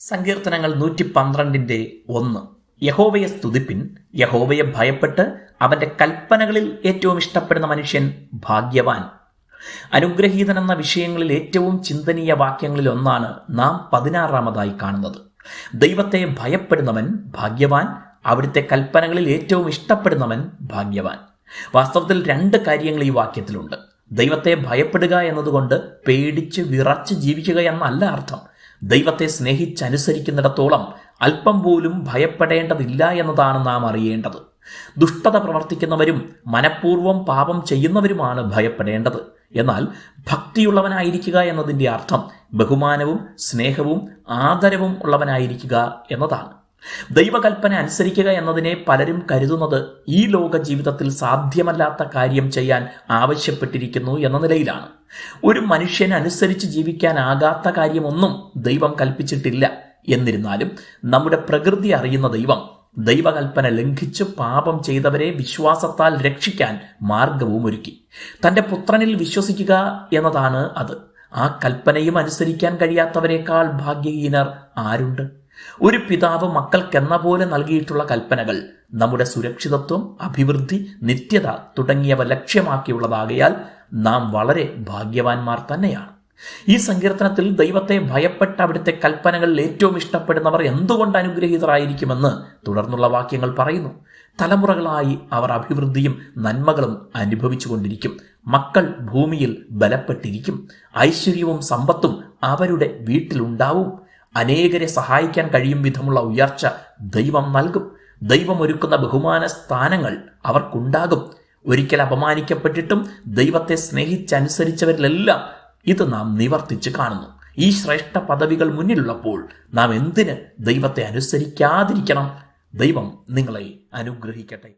സങ്കീർത്തനങ്ങൾ 112:1. യഹോവയെ സ്തുതിപ്പിൻ, യഹോവയെ ഭയപ്പെട്ട് അവന്റെ കൽപ്പനകളിൽ ഏറ്റവും ഇഷ്ടപ്പെടുന്ന മനുഷ്യൻ ഭാഗ്യവാൻ. അനുഗ്രഹീതൻ എന്ന വിഷയങ്ങളിൽ ഏറ്റവും ചിന്തനീയ വാക്യങ്ങളിൽ ഒന്നാണ് നാം 16 കാണുന്നത്. ദൈവത്തെ ഭയപ്പെടുന്നവൻ ഭാഗ്യവാൻ, അവിടുത്തെ കൽപ്പനകളിൽ ഏറ്റവും ഇഷ്ടപ്പെടുന്നവൻ ഭാഗ്യവാൻ. വാസ്തവത്തിൽ 2 കാര്യങ്ങൾ ഈ വാക്യത്തിലുണ്ട്. ദൈവത്തെ ഭയപ്പെടുക എന്നതുകൊണ്ട് പേടിച്ച് വിറച്ച് ജീവിക്കുക എന്നല്ല അർത്ഥം. ദൈവത്തെ സ്നേഹിച്ചനുസരിക്കുന്നിടത്തോളം അല്പം പോലും ഭയപ്പെടേണ്ടതില്ല എന്നതാണ് നാം അറിയേണ്ടത്. ദുഷ്ടത പ്രവർത്തിക്കുന്നവരും മനഃപൂർവ്വം പാപം ചെയ്യുന്നവരുമാണ് ഭയപ്പെടേണ്ടത്. എന്നാൽ ഭക്തിയുള്ളവനായിരിക്കുക എന്നതിൻ്റെ അർത്ഥം ബഹുമാനവും സ്നേഹവും ആദരവും ഉള്ളവനായിരിക്കുക എന്നതാണ്. ദൈവകൽപ്പന അനുസരിക്കുക എന്നതിനെ പലരും കരുതുന്നത് ഈ ലോക ജീവിതത്തിൽ സാധ്യമല്ലാത്ത കാര്യം ചെയ്യാൻ ആവശ്യപ്പെട്ടിരിക്കുന്നു എന്ന നിലയിലാണ്. ഒരു മനുഷ്യന് അനുസരിച്ച് ജീവിക്കാനാകാത്ത കാര്യമൊന്നും ദൈവം കൽപ്പിച്ചിട്ടില്ല. എന്നിരുന്നാലും നമ്മുടെ പ്രകൃതി അറിയുന്ന ദൈവം ദൈവകൽപ്പന ലംഘിച്ച് പാപം ചെയ്തവരെ വിശ്വാസത്താൽ രക്ഷിക്കാൻ മാർഗവും ഒരുക്കി. തൻ്റെ പുത്രനിൽ വിശ്വസിക്കുക എന്നതാണ് അത്. ആ കൽപ്പനയും അനുസരിക്കാൻ കഴിയാത്തവരെക്കാൾ ഭാഗ്യഹീനർ ആരുണ്ട്? ഒരു പിതാവ് മക്കൾക്കെന്ന പോലെ നൽകിയിട്ടുള്ള കൽപ്പനകൾ നമ്മുടെ സുരക്ഷിതത്വം, അഭിവൃദ്ധി, നിത്യത തുടങ്ങിയവ ലക്ഷ്യമാക്കിയുള്ളതാകയാൽ നാം വളരെ ഭാഗ്യവാന്മാർ തന്നെയാണ്. ഈ സങ്കീർത്തനത്തിൽ ദൈവത്തെ ഭയപ്പെട്ട അവിടുത്തെ കൽപ്പനകളിൽ ഏറ്റവും ഇഷ്ടപ്പെടുന്നവർ എന്തുകൊണ്ട് അനുഗ്രഹീതരായിരിക്കുമെന്ന് തുടർന്നുള്ള വാക്യങ്ങൾ പറയുന്നു. തലമുറകളായി അവർ അഭിവൃദ്ധിയും നന്മകളും അനുഭവിച്ചു കൊണ്ടിരിക്കും. മക്കൾ ഭൂമിയിൽ ബലപ്പെട്ടിരിക്കും. ഐശ്വര്യവും സമ്പത്തും അവരുടെ വീട്ടിലുണ്ടാവും. അനേകരെ സഹായിക്കാൻ കഴിയും വിധമുള്ള ഉയർച്ച ദൈവം നൽകും. ദൈവം ഒരുക്കുന്ന ബഹുമാന സ്ഥാനങ്ങൾ അവർക്കുണ്ടാകും. ഒരിക്കൽ അപമാനിക്കപ്പെട്ടിട്ടും ദൈവത്തെ സ്നേഹിച്ചനുസരിച്ചവരിലെല്ലാം ഇത് നാം നിവർത്തിച്ച് കാണുന്നു. ഈ ശ്രേഷ്ഠ പദവികൾ മുന്നിലുള്ളപ്പോൾ നാം എന്തിന് ദൈവത്തെ അനുസരിക്കാതിരിക്കണം? ദൈവം നിങ്ങളെ അനുഗ്രഹിക്കട്ടെ.